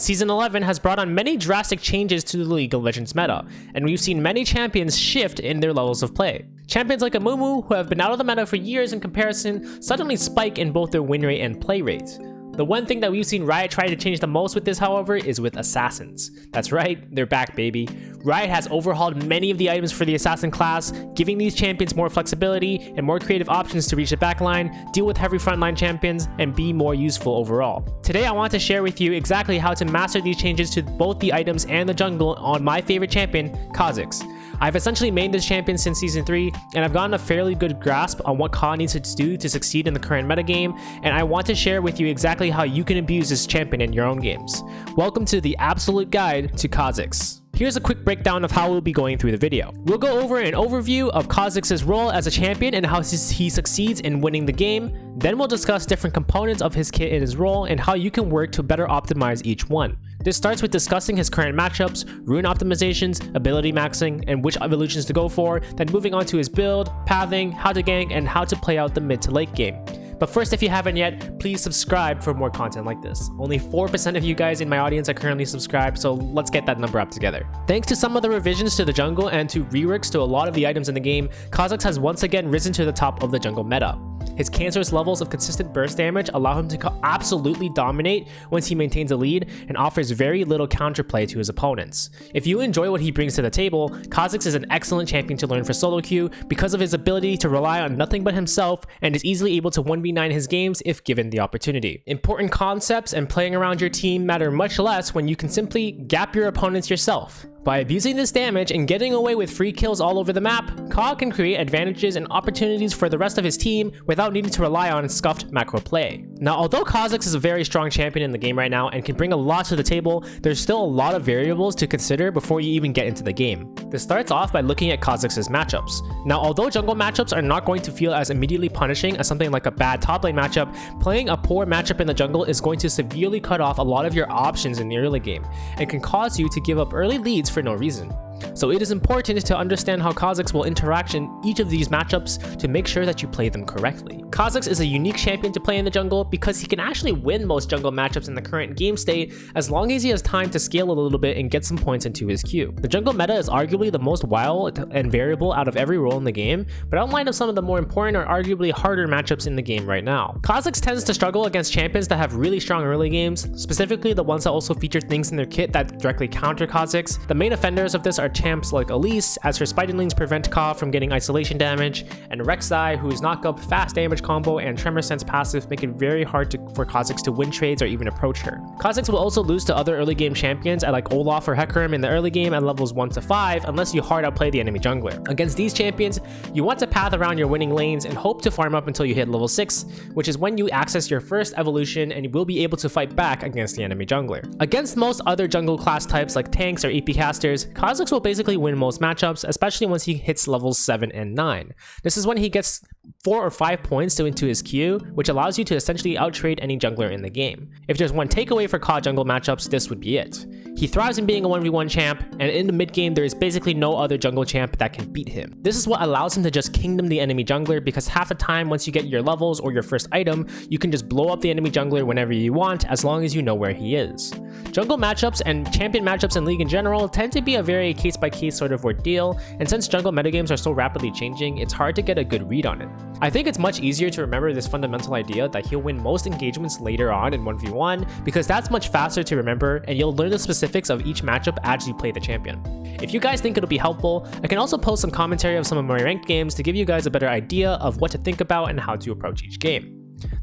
Season 11 has brought on many drastic changes to the League of Legends meta, and we've seen many champions shift in their levels of play. Champions like Amumu, who have been out of the meta for years in comparison, suddenly spike in both their win rate and play rate. The one thing that we've seen Riot try to change the most with this, however, is with assassins. That's right, they're back, baby. Riot has overhauled many of the items for the assassin class, giving these champions more flexibility and more creative options to reach the backline, deal with heavy frontline champions, and be more useful overall. Today I want to share with you exactly how to master these changes to both the items and the jungle on my favorite champion, Kha'Zix. I've essentially made this champion since Season 3, and I've gotten a fairly good grasp on what Kha needs to do to succeed in the current metagame, and I want to share with you exactly how you can abuse this champion in your own games. Welcome to the absolute guide to Kha'Zix. Here's a quick breakdown of how we'll be going through the video. We'll go over an overview of Kha'Zix's role as a champion and how he succeeds in winning the game. Then we'll discuss different components of his kit and his role and how you can work to better optimize each one. This starts with discussing his current matchups, rune optimizations, ability maxing, and which evolutions to go for, then moving on to his build, pathing, how to gank, and how to play out the mid to late game. But first, if you haven't yet, please subscribe for more content like this. Only 4% of you guys in my audience are currently subscribed, so let's get that number up together. Thanks to some of the revisions to the jungle and to reworks to a lot of the items in the game, Kha'Zix has once again risen to the top of the jungle meta. His cancerous levels of consistent burst damage allow him to absolutely dominate once he maintains a lead and offers very little counterplay to his opponents. If you enjoy what he brings to the table, Kha'Zix is an excellent champion to learn for solo queue because of his ability to rely on nothing but himself and is easily able to 1v9 his games if given the opportunity. Important concepts and playing around your team matter much less when you can simply gap your opponents yourself. By abusing this damage and getting away with free kills all over the map, Kha can create advantages and opportunities for the rest of his team without needing to rely on scuffed macro play. Now, although Kha'Zix is a very strong champion in the game right now and can bring a lot to the table, there's still a lot of variables to consider before you even get into the game. This starts off by looking at Kha'Zix's matchups. Now, although jungle matchups are not going to feel as immediately punishing as something like a bad top lane matchup, playing a poor matchup in the jungle is going to severely cut off a lot of your options in the early game and can cause you to give up early leads for no reason. So it is important to understand how Kha'Zix will interact in each of these matchups to make sure that you play them correctly. Kha'Zix is a unique champion to play in the jungle because he can actually win most jungle matchups in the current game state as long as he has time to scale a little bit and get some points into his queue. The jungle meta is arguably the most wild and variable out of every role in the game, but outline of some of the more important or arguably harder matchups in the game right now. Kha'Zix tends to struggle against champions that have really strong early games, specifically the ones that also feature things in their kit that directly counter Kha'Zix. The main offenders of this are champs like Elise, as her spider links prevent Kha from getting isolation damage, and Rek'Sai, whose knock up fast damage combo and Tremor Sense passive make it very hard for Kha'Zix to win trades or even approach her. Kha'Zix will also lose to other early game champions at like Olaf or Hecarim in the early game at levels 1 to 5 unless you hard outplay the enemy jungler. Against these champions, you want to path around your winning lanes and hope to farm up until you hit level 6, which is when you access your first evolution and you will be able to fight back against the enemy jungler. Against most other jungle class types like tanks or AP casters, Kha'Zix will basically win most matchups, especially once he hits levels 7 and 9. This is when he gets 4 or 5 points into his queue, which allows you to essentially outtrade any jungler in the game. If there's one takeaway for Kha jungle matchups, this would be it. He thrives in being a 1v1 champ, and in the mid game there is basically no other jungle champ that can beat him. This is what allows him to just kingdom the enemy jungler, because half the time once you get your levels or your first item, you can just blow up the enemy jungler whenever you want as long as you know where he is. Jungle matchups and champion matchups in League in general tend to be a very case-by-case sort of ordeal, and since jungle metagames are so rapidly changing, it's hard to get a good read on it. I think it's much easier to remember this fundamental idea that he'll win most engagements later on in 1v1 because that's much faster to remember and you'll learn the specifics of each matchup as you play the champion. If you guys think it'll be helpful, I can also post some commentary of some of my ranked games to give you guys a better idea of what to think about and how to approach each game.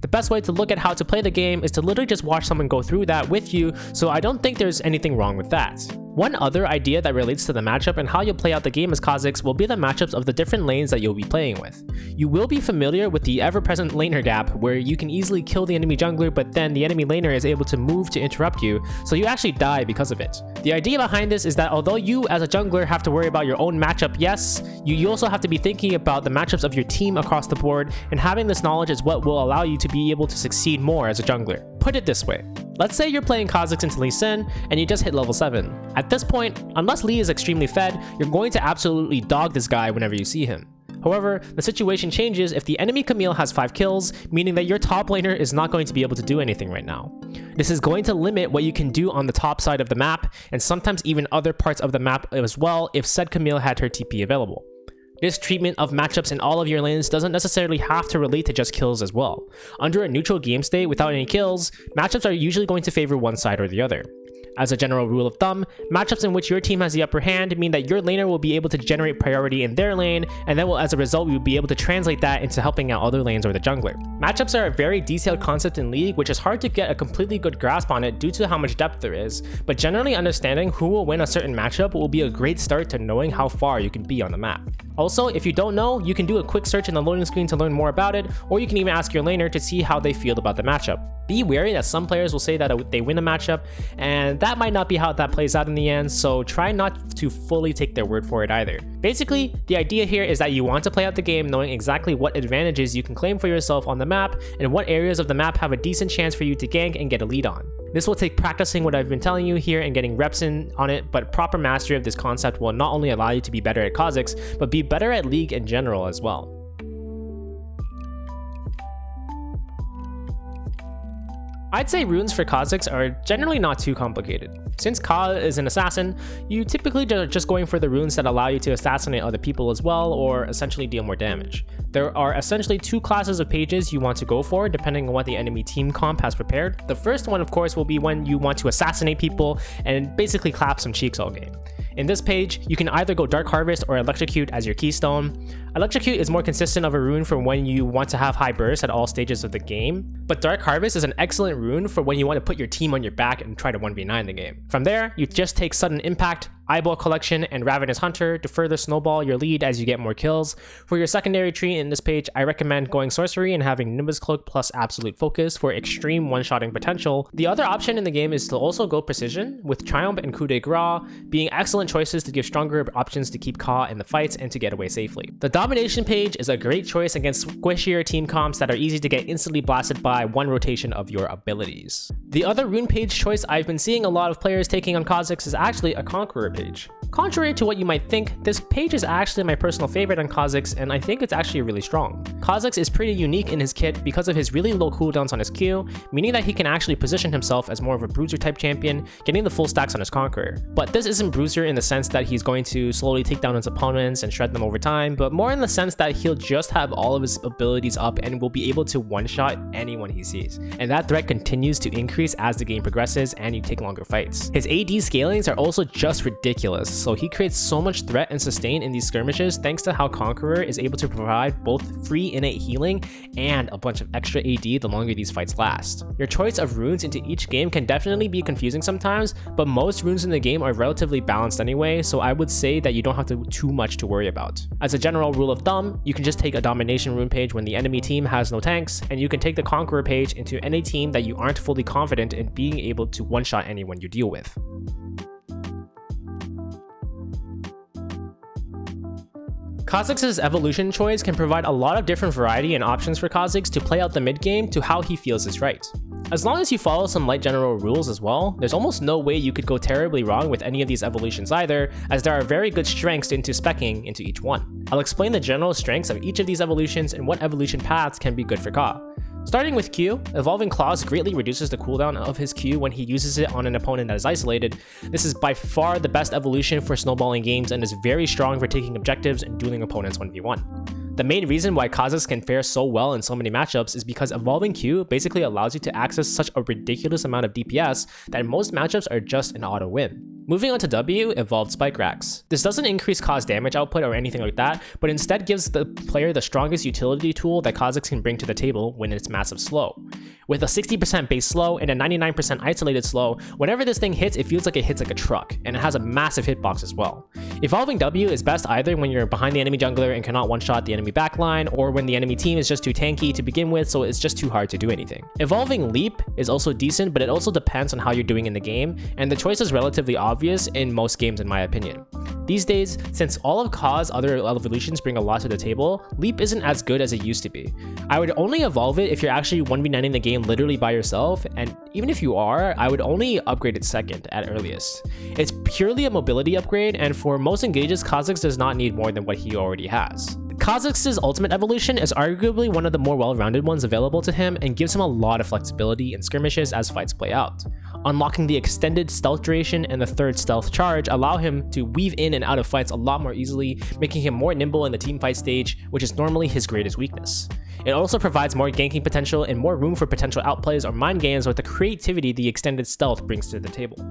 The best way to look at how to play the game is to literally just watch someone go through that with you, so I don't think there's anything wrong with that. One other idea that relates to the matchup and how you'll play out the game as Kha'Zix will be the matchups of the different lanes that you'll be playing with. You will be familiar with the ever-present laner gap, where you can easily kill the enemy jungler, but then the enemy laner is able to move to interrupt you, so you actually die because of it. The idea behind this is that although you as a jungler have to worry about your own matchup, yes, you also have to be thinking about the matchups of your team across the board, and having this knowledge is what will allow you to be able to succeed more as a jungler. Put it this way. Let's say you're playing Kha'Zix into Lee Sin, and you just hit level 7. At this point, unless Lee is extremely fed, you're going to absolutely dog this guy whenever you see him. However, the situation changes if the enemy Camille has 5 kills, meaning that your top laner is not going to be able to do anything right now. This is going to limit what you can do on the top side of the map, and sometimes even other parts of the map as well if said Camille had her TP available. This treatment of matchups in all of your lanes doesn't necessarily have to relate to just kills as well. Under a neutral game state without any kills, matchups are usually going to favor one side or the other. As a general rule of thumb, matchups in which your team has the upper hand mean that your laner will be able to generate priority in their lane, and then as a result, you'll be able to translate that into helping out other lanes or the jungler. Matchups are a very detailed concept in League, which is hard to get a completely good grasp on it due to how much depth there is, but generally understanding who will win a certain matchup will be a great start to knowing how far you can be on the map. Also, if you don't know, you can do a quick search in the loading screen to learn more about it, or you can even ask your laner to see how they feel about the matchup. Be wary that some players will say that they win a matchup, and that might not be how that plays out in the end, so try not to fully take their word for it either. Basically, the idea here is that you want to play out the game knowing exactly what advantages you can claim for yourself on the map, and what areas of the map have a decent chance for you to gank and get a lead on. This will take practicing what I've been telling you here and getting reps in on it, but proper mastery of this concept will not only allow you to be better at Kha'Zix, but be better at League in general as well. I'd say runes for Kha'Zix are generally not too complicated. Since Ka is an assassin, you typically are just going for the runes that allow you to assassinate other people as well, or essentially deal more damage. There are essentially two classes of pages you want to go for depending on what the enemy team comp has prepared. The first one, of course, will be when you want to assassinate people and basically clap some cheeks all game. In this page, you can either go Dark Harvest or Electrocute as your keystone. Electrocute is more consistent of a rune for when you want to have high burst at all stages of the game, but Dark Harvest is an excellent rune for when you want to put your team on your back and try to 1v9 the game. From there, you just take Sudden Impact, Eyeball Collection, and Ravenous Hunter to further snowball your lead as you get more kills. For your secondary tree in this page, I recommend going Sorcery and having Nimbus Cloak plus Absolute Focus for extreme one-shotting potential. The other option in the game is to also go Precision, with Triumph and Coup de Grace being excellent choices to give stronger options to keep Ka in the fights and to get away safely. The Domination page is a great choice against squishier team comps that are easy to get instantly blasted by one rotation of your abilities. The other rune page choice I've been seeing a lot of players taking on Kha'Zix is actually a Conqueror page. Contrary to what you might think, this page is actually my personal favorite on Kha'Zix, and I think it's actually really strong. Kha'Zix is pretty unique in his kit because of his really low cooldowns on his Q, meaning that he can actually position himself as more of a bruiser type champion, getting the full stacks on his Conqueror. But this isn't bruiser in the sense that he's going to slowly take down his opponents and shred them over time, but more in the sense that he'll just have all of his abilities up and will be able to one-shot anyone he sees. And that threat continues to increase as the game progresses and you take longer fights. His AD scalings are also just ridiculous, so he creates so much threat and sustain in these skirmishes thanks to how Conqueror is able to provide both free innate healing and a bunch of extra AD the longer these fights last. Your choice of runes into each game can definitely be confusing sometimes, but most runes in the game are relatively balanced anyway, so I would say that you don't have too much to worry about. As a general rule of thumb, you can just take a Domination rune page when the enemy team has no tanks, and you can take the Conqueror page into any team that you aren't fully confident in being able to one-shot anyone you deal with. Kha'Zix's evolution choice can provide a lot of different variety and options for Kha'Zix to play out the mid game to how he feels is right. As long as you follow some light general rules as well, there's almost no way you could go terribly wrong with any of these evolutions either, as there are very good strengths into speccing into each one. I'll explain the general strengths of each of these evolutions and what evolution paths can be good for Ka. Starting with Q, Evolving Claws greatly reduces the cooldown of his Q when he uses it on an opponent that is isolated. This is by far the best evolution for snowballing games and is very strong for taking objectives and dueling opponents 1v1. The main reason why Kha'Zix can fare so well in so many matchups is because Evolving Q basically allows you to access such a ridiculous amount of DPS that in most matchups are just an auto win. Moving on to W, Evolved Spike Racks. This doesn't increase Ka's damage output or anything like that, but instead gives the player the strongest utility tool that Kha'Zix can bring to the table when it's massive slow. With a 60% base slow and a 99% isolated slow, whenever this thing hits, it feels like it hits like a truck, and it has a massive hitbox as well. Evolving W is best either when you're behind the enemy jungler and cannot one-shot the enemy backline, or when the enemy team is just too tanky to begin with, so it's just too hard to do anything. Evolving Leap is also decent, but it also depends on how you're doing in the game, and the choice is relatively obvious in most games in my opinion. These days, since all of Ka's other evolutions bring a lot to the table, Leap isn't as good as it used to be. I would only evolve it if you're actually 1v9ing the game literally by yourself, and even if you are, I would only upgrade it second at earliest. It's purely a mobility upgrade, and for most engages, Kha'Zix does not need more than what he already has. Kha'Zix's ultimate evolution is arguably one of the more well-rounded ones available to him and gives him a lot of flexibility in skirmishes as fights play out. Unlocking the extended stealth duration and the third stealth charge allow him to weave in and out of fights a lot more easily, making him more nimble in the teamfight stage, which is normally his greatest weakness. It also provides more ganking potential and more room for potential outplays or mind games with the creativity the extended stealth brings to the table.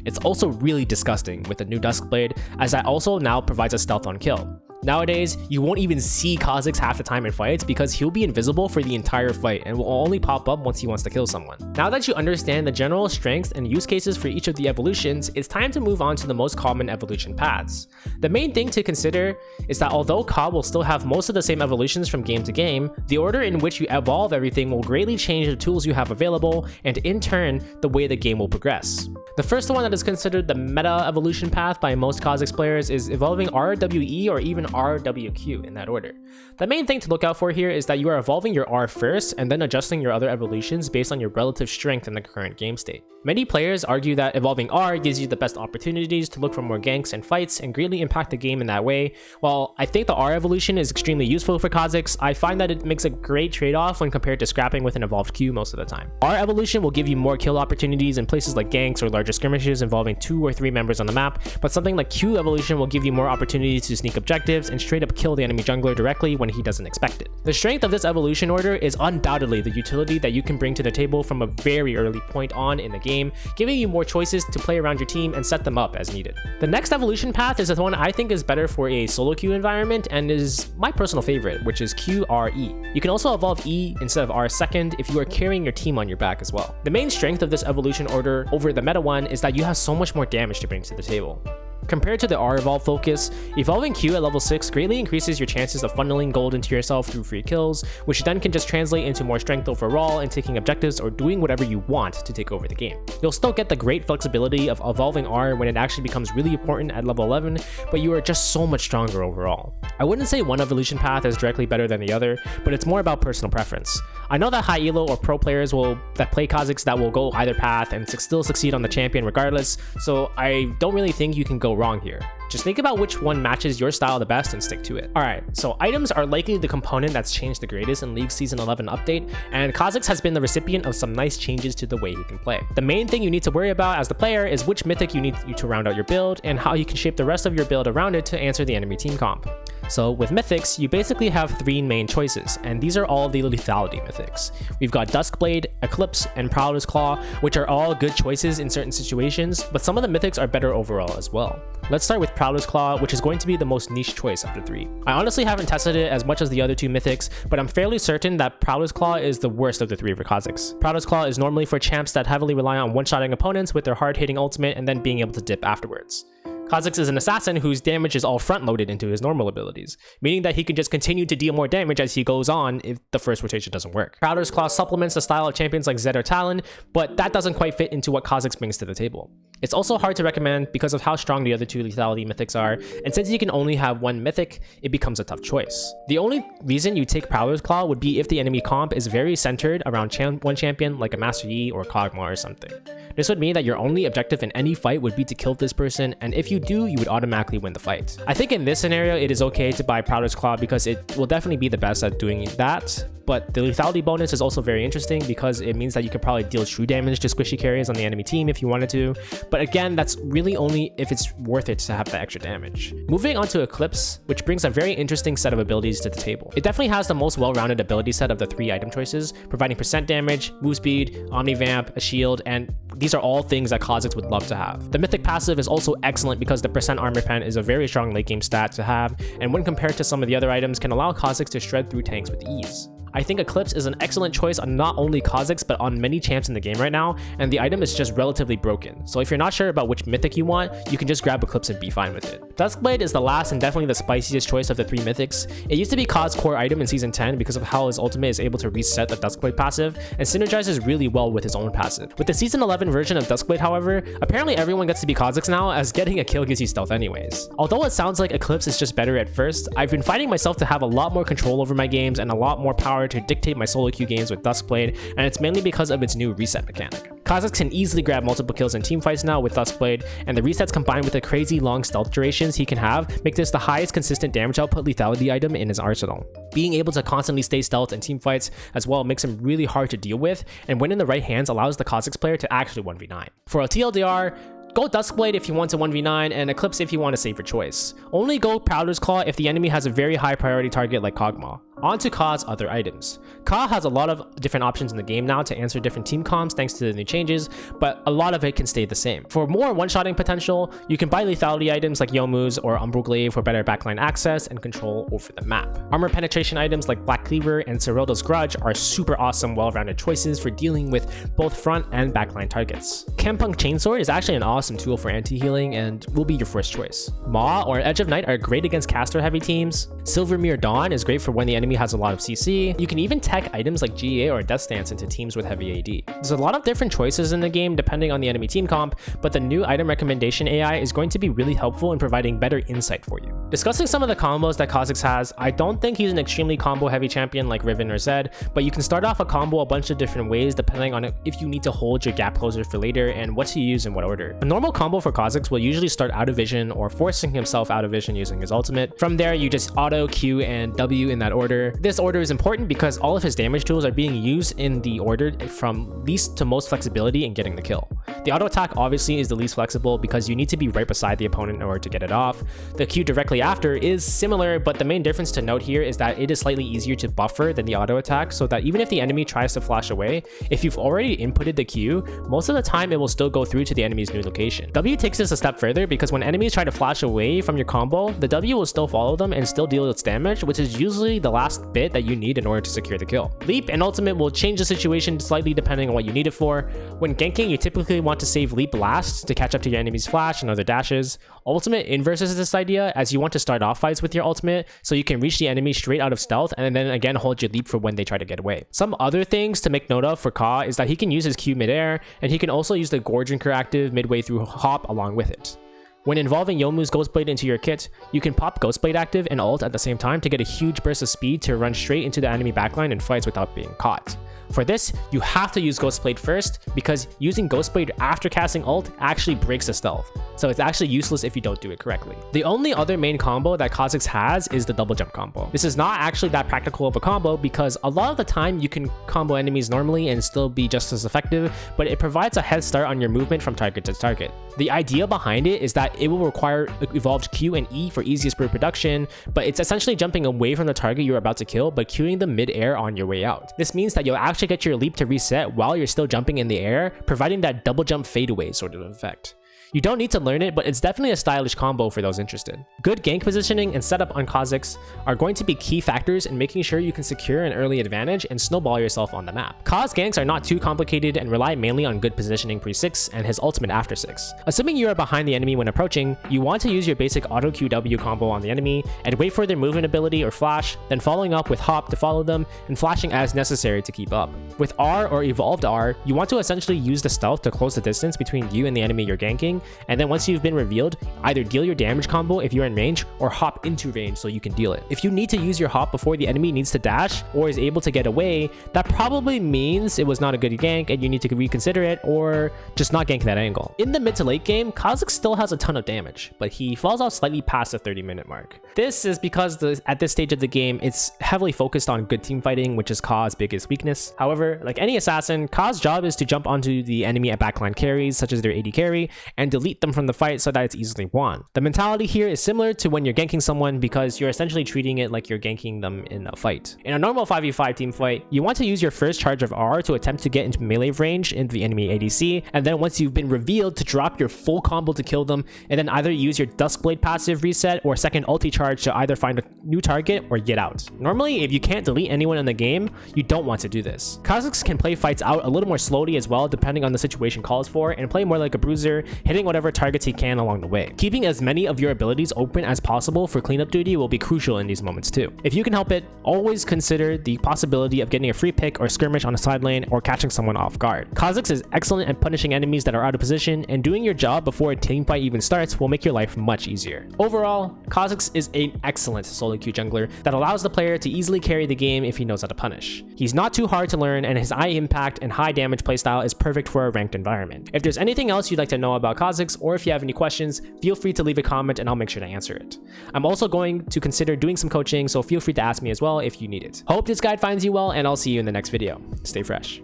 It's also really disgusting with the new Duskblade, as that also now provides a stealth on kill. Nowadays, you won't even see Kha'Zix half the time in fights because he'll be invisible for the entire fight and will only pop up once he wants to kill someone. Now that you understand the general strengths and use cases for each of the evolutions, it's time to move on to the most common evolution paths. The main thing to consider is that although Ka will still have most of the same evolutions from game to game, the order in which you evolve everything will greatly change the tools you have available and in turn, the way the game will progress. The first one that is considered the meta evolution path by most Kha'Zix players is evolving RWE or even RWQ in that order. The main thing to look out for here is that you are evolving your R first and then adjusting your other evolutions based on your relative strength in the current game state. Many players argue that evolving R gives you the best opportunities to look for more ganks and fights and greatly impact the game in that way. While I think the R evolution is extremely useful for Kha'Zix, I find that it makes a great trade-off when compared to scrapping with an evolved Q most of the time. R evolution will give you more kill opportunities in places like ganks or larger skirmishes involving 2 or 3 members on the map, but something like Q evolution will give you more opportunities to sneak objectives and straight up kill the enemy jungler directly when he doesn't expect it. The strength of this evolution order is undoubtedly the utility that you can bring to the table from a very early point on in the game, giving you more choices to play around your team and set them up as needed. The next evolution path is the one I think is better for a solo queue environment and is my personal favorite, which is QRE. You can also evolve E instead of R second if you are carrying your team on your back as well. The main strength of this evolution order over the meta one is that you have so much more damage to bring to the table. Compared to the R evolve focus, evolving Q at level 6 greatly increases your chances of funneling gold into yourself through free kills, which then can just translate into more strength overall and taking objectives or doing whatever you want to take over the game. You'll still get the great flexibility of evolving R when it actually becomes really important at level 11, but you are just so much stronger overall. I wouldn't say one evolution path is directly better than the other, but it's more about personal preference. I know that high elo or pro players that play Kha'Zix that will go either path and still succeed on the champion regardless, so I don't really think you can go wrong here. Just think about which one matches your style the best and stick to it. Alright, so items are likely the component that's changed the greatest in League Season 11 update, and Kha'Zix has been the recipient of some nice changes to the way he can play. The main thing you need to worry about as the player is which mythic you need to round out your build, and how you can shape the rest of your build around it to answer the enemy team comp. So with mythics, you basically have 3 main choices, and these are all the lethality mythics. We've got Duskblade, Eclipse, and Prowler's Claw, which are all good choices in certain situations, but some of the mythics are better overall as well. Let's start with Prowler's Claw, which is going to be the most niche choice of the 3. I honestly haven't tested it as much as the other 2 mythics, but I'm fairly certain that Prowler's Claw is the worst of the 3 for Kha'Zix. Prowler's Claw is normally for champs that heavily rely on one-shotting opponents with their hard-hitting ultimate and then being able to dip afterwards. Kha'Zix is an assassin whose damage is all front-loaded into his normal abilities, meaning that he can just continue to deal more damage as he goes on if the first rotation doesn't work. Prowler's Claw supplements the style of champions like Zed or Talon, but that doesn't quite fit into what Kha'Zix brings to the table. It's also hard to recommend because of how strong the other 2 lethality mythics are, and since you can only have one mythic, it becomes a tough choice. The only reason you take Prowler's Claw would be if the enemy comp is very centered around one champion like a Master Yi or Kog'Maw or something. This would mean that your only objective in any fight would be to kill this person, and if you do, you would automatically win the fight. I think in this scenario, it is okay to buy Prowler's Claw because it will definitely be the best at doing that, but the lethality bonus is also very interesting because it means that you could probably deal true damage to squishy carries on the enemy team if you wanted to, but again, that's really only if it's worth it to have that extra damage. Moving on to Eclipse, which brings a very interesting set of abilities to the table. It definitely has the most well-rounded ability set of the 3 item choices, providing percent damage, move speed, omnivamp, a shield, and these are all things that Kha'Zix would love to have. The mythic passive is also excellent because the percent armor pen is a very strong late game stat to have, and when compared to some of the other items can allow Kha'Zix to shred through tanks with ease. I think Eclipse is an excellent choice on not only Kha'Zix but on many champs in the game right now, and the item is just relatively broken, so if you're not sure about which mythic you want, you can just grab Eclipse and be fine with it. Duskblade is the last and definitely the spiciest choice of the 3 mythics. It used to be Kha'Z's core item in Season 10 because of how his ultimate is able to reset the Duskblade passive, and synergizes really well with his own passive. With the Season 11 version of Duskblade, however, apparently everyone gets to be Kha'Zix now, as getting a kill gives you stealth anyways. Although it sounds like Eclipse is just better at first, I've been finding myself to have a lot more control over my games and a lot more power power to dictate my solo queue games with Duskblade, and it's mainly because of its new reset mechanic. Kha'Zix can easily grab multiple kills in teamfights now with Duskblade, and the resets combined with the crazy long stealth durations he can have make this the highest consistent damage output lethality item in his arsenal. Being able to constantly stay stealth in teamfights as well makes him really hard to deal with, and when in the right hands allows the Kha'Zix player to actually 1v9. For a TLDR, go Duskblade if you want to 1v9, and Eclipse if you want a safer choice. Only go Prowler's Claw if the enemy has a very high priority target like Kog'Maw. On to Kha's other items. Kha has a lot of different options in the game now to answer different team comps thanks to the new changes, but a lot of it can stay the same. For more one-shotting potential, you can buy lethality items like Youmuu's or Umbral Glaive for better backline access and control over the map. Armor penetration items like Black Cleaver and Serylda's Grudge are super awesome, well-rounded choices for dealing with both front and backline targets. Campunk Chainsword is actually an awesome tool for anti-healing and will be your first choice. Maw or Edge of Night are great against caster-heavy teams. Silvermere Dawn is great for when the enemy has a lot of CC. You can even tech items like GA or Death Stance into teams with heavy AD. There's a lot of different choices in the game depending on the enemy team comp, but the new item recommendation AI is going to be really helpful in providing better insight for you. Discussing some of the combos that Kha'Zix has, I don't think he's an extremely combo heavy champion like Riven or Zed, but you can start off a combo a bunch of different ways depending on if you need to hold your gap closer for later and what to use in what order. A normal combo for Kha'Zix will usually start out of vision or forcing himself out of vision using his ultimate. From there, you just auto, Q, and W in that order. This order is important because all of his damage tools are being used in the order from least to most flexibility in getting the kill. The auto attack obviously is the least flexible because you need to be right beside the opponent in order to get it off. The Q directly after is similar, but the main difference to note here is that it is slightly easier to buffer than the auto attack, so that even if the enemy tries to flash away, if you've already inputted the Q, most of the time it will still go through to the enemy's new location. W takes this a step further because when enemies try to flash away from your combo, the W will still follow them and still deal its damage, which is usually the last bit that you need in order to secure the kill. Leap and ultimate will change the situation slightly depending on what you need it for. When ganking, you typically want to save leap last to catch up to your enemy's flash and other dashes. Ultimate inverses this idea as you want to start off fights with your ultimate so you can reach the enemy straight out of stealth and then again hold your leap for when they try to get away. Some other things to make note of for Kha is that he can use his Q midair, and he can also use the Gorge Drinker active midway through hop along with it. When involving Youmuu's Ghostblade into your kit, you can pop Ghostblade active and ult at the same time to get a huge burst of speed to run straight into the enemy backline in fights without being caught. For this, you have to use Ghostblade first because using Ghostblade after casting ult actually breaks the stealth, so it's actually useless if you don't do it correctly. The only other main combo that Kha'Zix has is the double jump combo. This is not actually that practical of a combo because a lot of the time you can combo enemies normally and still be just as effective, but it provides a head start on your movement from target to target. The idea behind it is that it will require evolved Q and E for easiest production, but it's essentially jumping away from the target you're about to kill but queuing them mid-air on your way out. This means that you'll actually get your leap to reset while you're still jumping in the air, providing that double jump fadeaway sort of effect. You don't need to learn it, but it's definitely a stylish combo for those interested. Good gank positioning and setup on Kha'Zix are going to be key factors in making sure you can secure an early advantage and snowball yourself on the map. Kha's ganks are not too complicated and rely mainly on good positioning pre-6 and his ultimate after 6. Assuming you are behind the enemy when approaching, you want to use your basic auto QW combo on the enemy and wait for their movement ability or flash, then following up with hop to follow them and flashing as necessary to keep up. With R or evolved R, you want to essentially use the stealth to close the distance between you and the enemy you're ganking, and then once you've been revealed, either deal your damage combo if you're in range or hop into range so you can deal it. If you need to use your hop before the enemy needs to dash or is able to get away, that probably means it was not a good gank and you need to reconsider it or just not gank that angle. In the mid to late game, Kha'Zix still has a ton of damage, but he falls off slightly past the 30-minute mark. This is because at this stage of the game, it's heavily focused on good team fighting, which is Kha's biggest weakness. However, like any assassin, Kha's job is to jump onto the enemy at backline carries, such as their AD carry, and delete them from the fight so that it's easily won. The mentality here is similar to when you're ganking someone because you're essentially treating it like you're ganking them in a fight. In a normal 5v5 team fight, you want to use your first charge of R to attempt to get into melee range into the enemy ADC, and then once you've been revealed, to drop your full combo to kill them, and then either use your Duskblade passive reset or second ulti charge to either find a new target or get out. Normally, if you can't delete anyone in the game, you don't want to do this. Kha'Zix can play fights out a little more slowly as well, depending on the situation calls for, and play more like a bruiser, hitting hitting whatever targets he can along the way. Keeping as many of your abilities open as possible for cleanup duty will be crucial in these moments too. If you can help it, always consider the possibility of getting a free pick or skirmish on a side lane or catching someone off guard. Kha'Zix is excellent at punishing enemies that are out of position, and doing your job before a team fight even starts will make your life much easier. Overall, Kha'Zix is an excellent solo queue jungler that allows the player to easily carry the game if he knows how to punish. He's not too hard to learn, and his high impact and high damage playstyle is perfect for a ranked environment. If there's anything else you'd like to know about Kha'Zix, or if you have any questions, feel free to leave a comment and I'll make sure to answer it. I'm also going to consider doing some coaching, so feel free to ask me as well if you need it. Hope this guide finds you well, and I'll see you in the next video. Stay fresh.